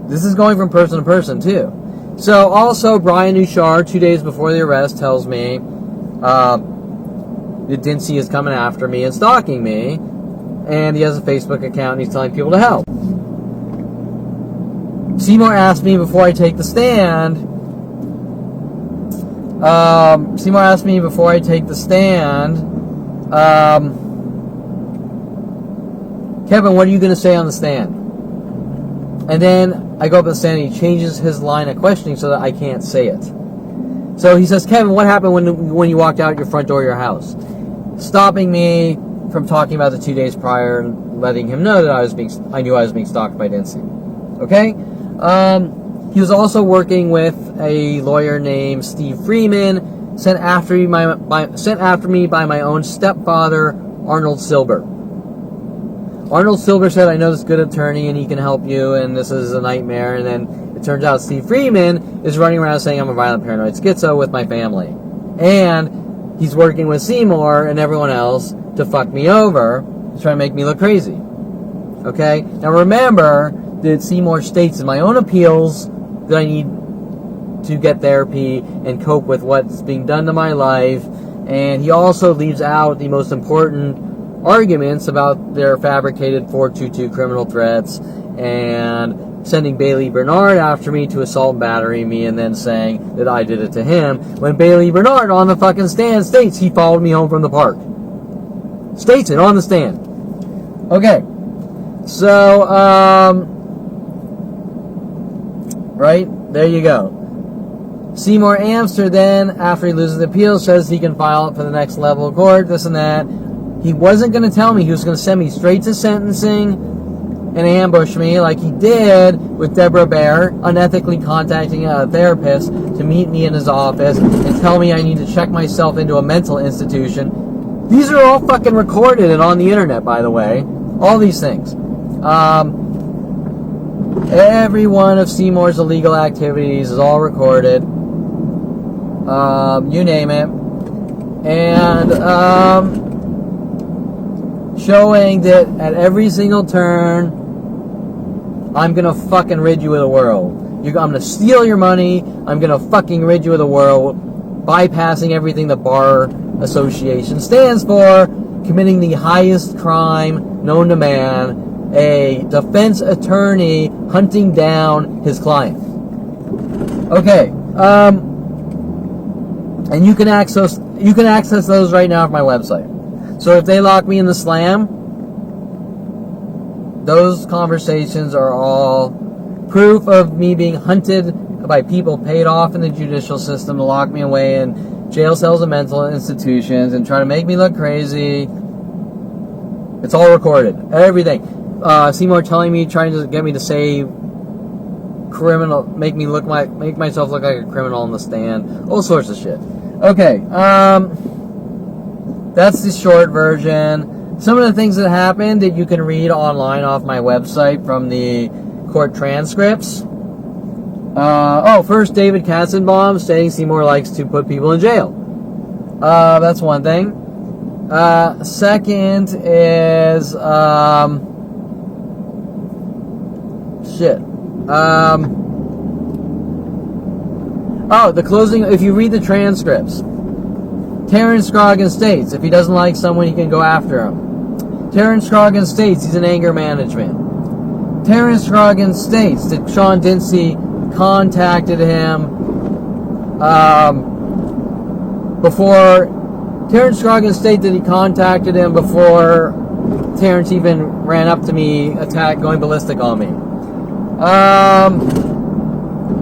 This is going from person to person, too. So, also, Brian Nuchar, 2 days before the arrest, tells me that Dincy is coming after me and stalking me, and he has a Facebook account and he's telling people to help. Seymour asked me before I take the stand. Kevin, what are you going to say on the stand? And then I go up to the stand and he changes his line of questioning so that I can't say it. So he says, Kevin, what happened when you walked out your front door of your house? Stopping me from talking about the 2 days prior and letting him know that I knew I was being stalked by Dincy. Okay? He was also working with a lawyer named Steve Freeman, sent after me by my own stepfather, Arnold Silber. Arnold Silber said, I know this good attorney and he can help you and this is a nightmare. And then it turns out Steve Freeman is running around saying I'm a violent paranoid schizo with my family. And he's working with Seymour and everyone else to fuck me over, to try to make me look crazy. Okay? Now remember that Seymour states in my own appeals that I need to get therapy and cope with what's being done to my life. And he also leaves out the most important arguments about their fabricated 422 criminal threats and sending Bailey Bernard after me to assault and battery me and then saying that I did it to him when Bailey Bernard on the fucking stand states he followed me home from the park. States it on the stand. Okay. So, right? There you go. Seymour Amster then, after he loses the appeal, says he can file it for the next level of court, this and that. He wasn't going to tell me. He was going to send me straight to sentencing and ambush me like he did with Deborah Baer, unethically contacting a therapist to meet me in his office and tell me I need to check myself into a mental institution. These are all fucking recorded and on the internet, by the way. All these things. Every one of Seymour's illegal activities is all recorded. You name it. And showing that at every single turn, I'm gonna fucking rid you of the world. I'm gonna steal your money. I'm gonna fucking rid you of the world, bypassing everything the Bar Association stands for, committing the highest crime known to man, a defense attorney hunting down his client. Okay, and you can access those right now at my website. So if they lock me in the slam, those conversations are all proof of me being hunted by people paid off in the judicial system to lock me away in jail cells and mental institutions and try to make me look crazy. It's all recorded. Everything. Seymour telling me, trying to get me to say criminal, make myself look like a criminal on the stand. All sorts of shit. Okay. That's the short version. Some of the things that happened that you can read online off my website from the court transcripts. First, David Katzenbaum saying Seymour likes to put people in jail. That's one thing. Second is, the closing, if you read the transcripts, Terrence Scroggin states if he doesn't like someone, he can go after him. Terrence Scroggin states he's in anger management. Terrence Scroggin states that Sean Dinsey contacted him before. Terrence Scroggin states that he contacted him before Terrence even ran up to me, going ballistic on me.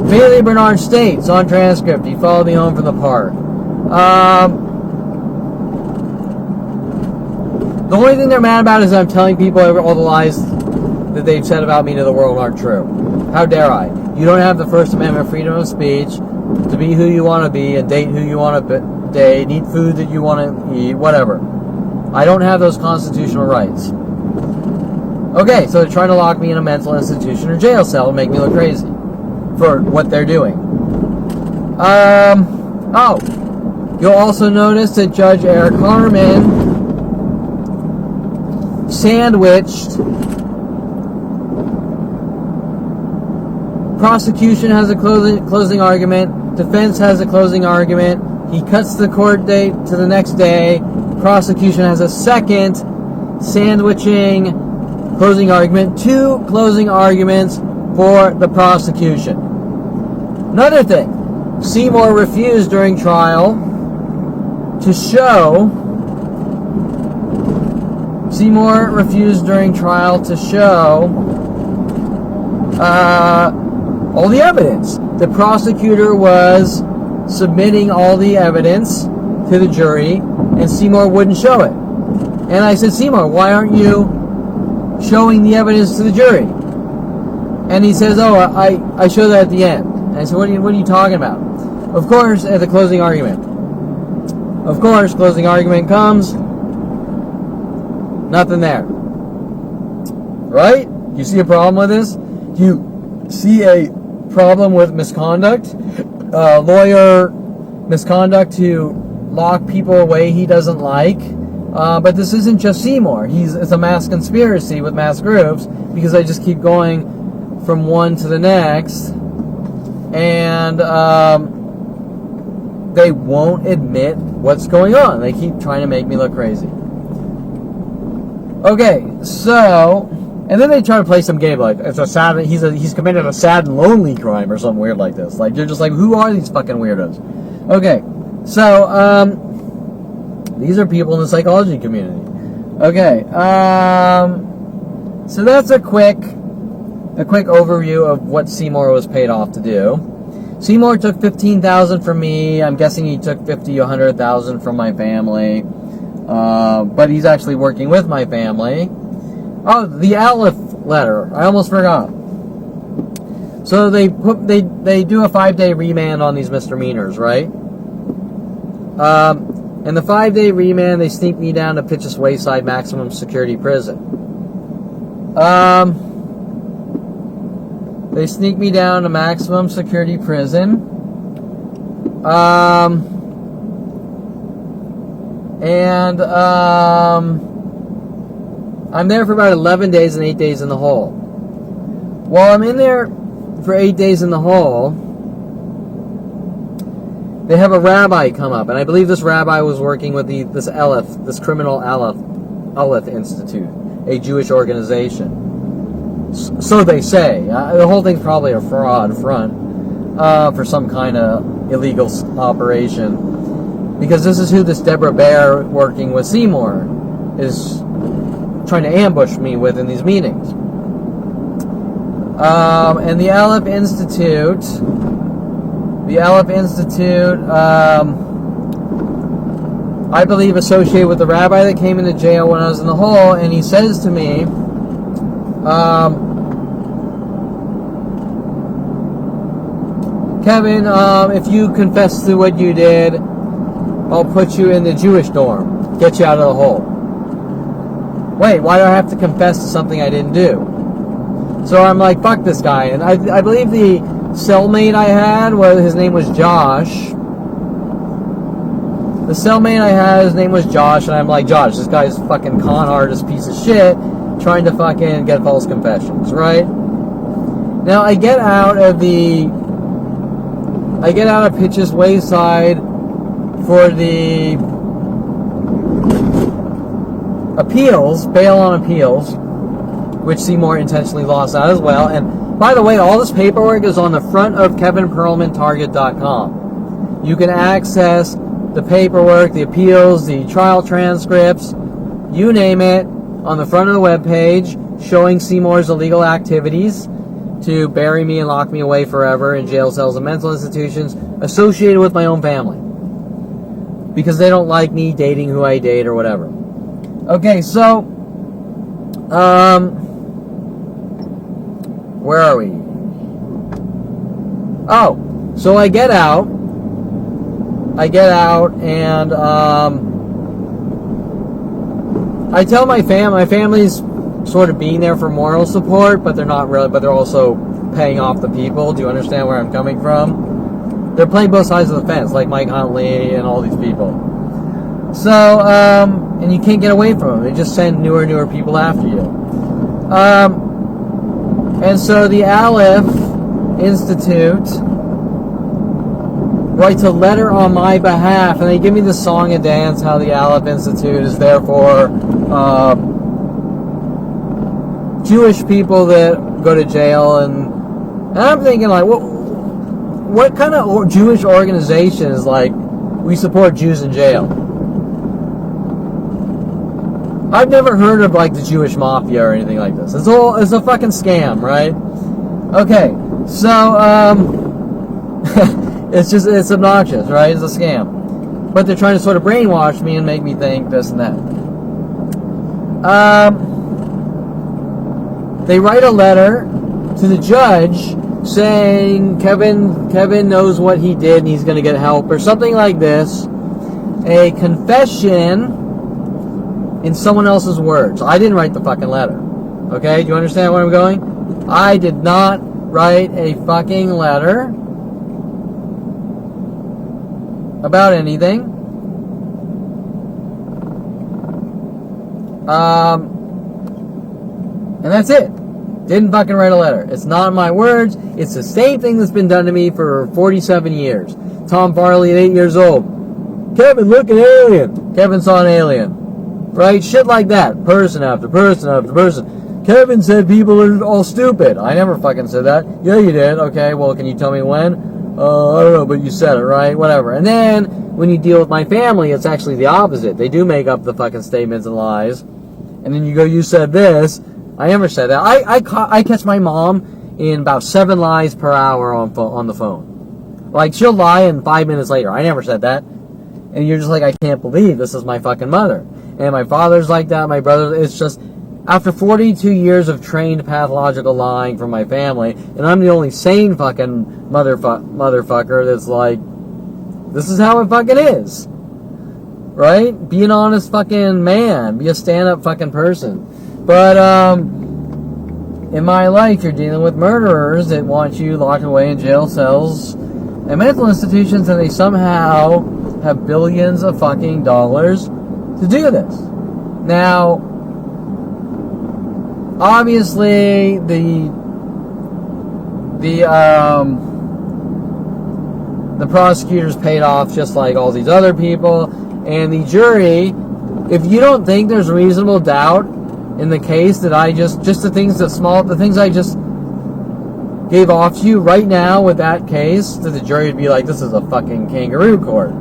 Bailey Bernard states on transcript he followed me home from the park. The only thing they're mad about is I'm telling people all the lies that they've said about me to the world aren't true. How dare I? You don't have the First Amendment freedom of speech to be who you want to be and date who you want to date, eat food that you want to eat, whatever. I don't have those constitutional rights. Okay, so they're trying to lock me in a mental institution or jail cell and make me look crazy for what they're doing. You'll also notice that Judge Eric Harmon sandwiched. Prosecution has a closing argument. Defense has a closing argument. He cuts the court date to the next day. Prosecution has a second sandwiching closing argument. 2 closing arguments for the prosecution. Another thing, Seymour refused during trial to show. All the evidence. The prosecutor was submitting all the evidence to the jury, and Seymour wouldn't show it. And I said, Seymour, why aren't you showing the evidence to the jury? And he says, I show that at the end. And I said, what are you talking about? Of course, at the closing argument. Of course, closing argument comes, nothing there. Right? You see a problem with this? You see a problem with misconduct? Lawyer misconduct to lock people away he doesn't like. But this isn't just Seymour. It's a mass conspiracy with mass groups, because I just keep going from one to the next, and they won't admit what's going on. They keep trying to make me look crazy. Okay, so, and then they try to play some game like it's a sad. He's committed a sad and lonely crime or something weird like this. Like, you're just like, who are these fucking weirdos? Okay, so these are people in the psychology community. Okay, so that's a quick overview of what Seymour was paid off to do. Seymour took $15,000 from me. I'm guessing he took $50,000 or $100,000 from my family. But he's actually working with my family. Oh, the Aleph letter. I almost forgot. So they do a 5-day remand on these misdemeanors, right? In the 5-day remand, they sneak me down to Pitch's Wayside Maximum Security Prison. They sneak me down to Maximum Security Prison. I'm there for about 11 days and 8 days in the hole. While I'm in there for 8 days in the hole, they have a rabbi come up, and I believe this rabbi was working with this criminal Aleph Institute, a Jewish organization. So they say. The whole thing's probably a fraud front for some kind of illegal operation, because this is who this Deborah Bear working with Seymour is trying to ambush me with in these meetings. And the Aleph Institute, I believe associated with the rabbi that came into jail when I was in the hole, and he says to me, Kevin, if you confess to what you did, I'll put you in the Jewish dorm, get you out of the hole. Wait, why do I have to confess to something I didn't do? So I'm like, fuck this guy. And I believe the cellmate I had, his name was Josh. The cellmate I had, his name was Josh, and I'm like, Josh, this guy's a fucking con artist piece of shit, trying to fucking get false confessions, right? Now I get out of Pitch's Wayside for the appeals, bail on appeals, which Seymour intentionally lost out as well. And by the way, all this paperwork is on the front of KevinPerlmanTarget.com. You can access the paperwork, the appeals, the trial transcripts, you name it, on the front of the webpage, showing Seymour's illegal activities to bury me and lock me away forever in jail cells and mental institutions associated with my own family. Because they don't like me dating who I date or whatever. Okay, so, where are we? Oh, so I get out and, I tell my family's sort of being there for moral support, but they're not really, but they're also paying off the people. Do you understand where I'm coming from? They're playing both sides of the fence, like Mike Huntley and all these people. So, and you can't get away from them. They just send newer people after you. And so the Aleph Institute writes a letter on my behalf, and they give me the song and dance, how the Aleph Institute is there for Jewish people that go to jail, and I'm thinking, like, what kind of Jewish organization is like, we support Jews in jail? I've never heard of, like, the Jewish mafia or anything like this. It's a fucking scam, right? Okay, so, it's obnoxious, right? It's a scam. But they're trying to sort of brainwash me and make me think this and that. They write a letter to the judge saying Kevin knows what he did and he's going to get help or something like this. A confession in someone else's words. I didn't write the fucking letter. Okay? Do you understand where I'm going? I did not write a fucking letter about anything. And that's it. Didn't fucking write a letter. It's not my words. It's the same thing that's been done to me for 47 years. Tom Farley at 8 years old. Kevin, look, an alien. Kevin saw an alien. Right? Shit like that. Person after person after person. Kevin said people are all stupid. I never fucking said that. Yeah, you did. Okay, well, can you tell me when? I don't know, but you said it, right? Whatever. And then, when you deal with my family, it's actually the opposite. They do make up the fucking statements and lies. And then you go, you said this. I never said that. I catch my mom in about 7 lies per hour on the phone. Like, she'll lie and 5 minutes later. I never said that. And you're just like, I can't believe this is my fucking mother. And my father's like that. My brother, it's just, after 42 years of trained pathological lying from my family, and I'm the only sane fucking motherfucker that's like, this is how it fucking is. Right? Be an honest fucking man. Be a stand-up fucking person. But, in my life, you're dealing with murderers that want you locked away in jail cells and mental institutions, and they somehow have billions of fucking dollars to do this. Now, obviously, the prosecutors paid off just like all these other people, and the jury, if you don't think there's reasonable doubt in the case that I just the things I just gave off to you right now with that case, that the jury would be like, this is a fucking kangaroo court.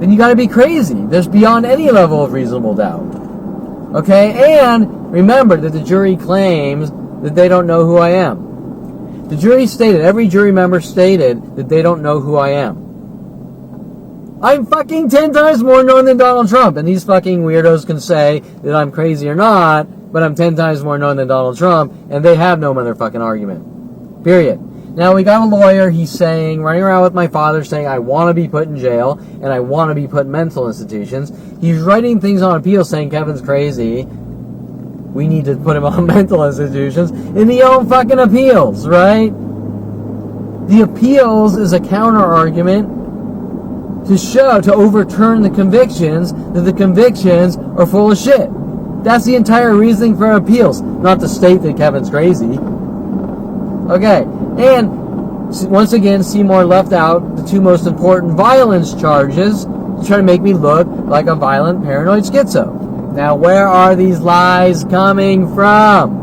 Then you gotta be crazy. There's beyond any level of reasonable doubt. Okay? And remember that the jury claims that they don't know who I am. The jury stated, every jury member stated that they don't know who I am. I'm fucking 10 times more known than Donald Trump, and these fucking weirdos can say that I'm crazy or not, but I'm 10 times more known than Donald Trump, and they have no motherfucking argument. Period. Now, we got a lawyer, he's saying, running around with my father saying, I want to be put in jail, and I want to be put in mental institutions. He's writing things on appeal saying Kevin's crazy. we need to put him on mental institutions in the own fucking appeals, right? The appeals is a counter argument to overturn the convictions, that the convictions are full of shit. That's the entire reasoning for appeals, not to state that Kevin's crazy. Okay, and once again, Seymour left out the two most important violence charges to try to make me look like a violent paranoid schizo. Now, where are these lies coming from?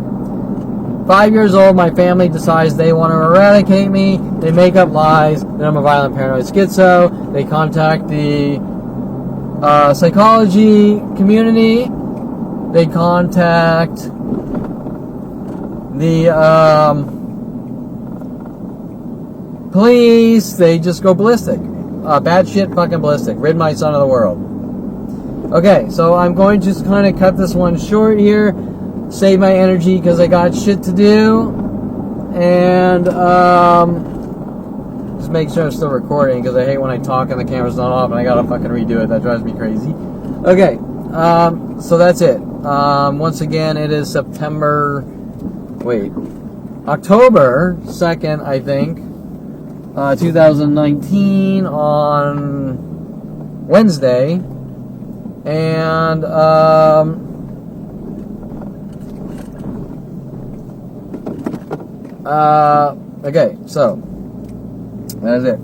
5 years old, my family decides they want to eradicate me. They make up lies that I'm a violent paranoid schizo. They contact the psychology community. They contact the police. They just go ballistic. Bad shit fucking ballistic. Rid my son of the world. Okay, so I'm going to just kind of cut this one short here. Save my energy because I got shit to do. And just make sure I'm still recording because I hate when I talk and the camera's not off and I gotta fucking redo it. That drives me crazy. Okay, so that's it. Once again, it is October 2nd, I think, 2019 on Wednesday. And, okay, so, that is it.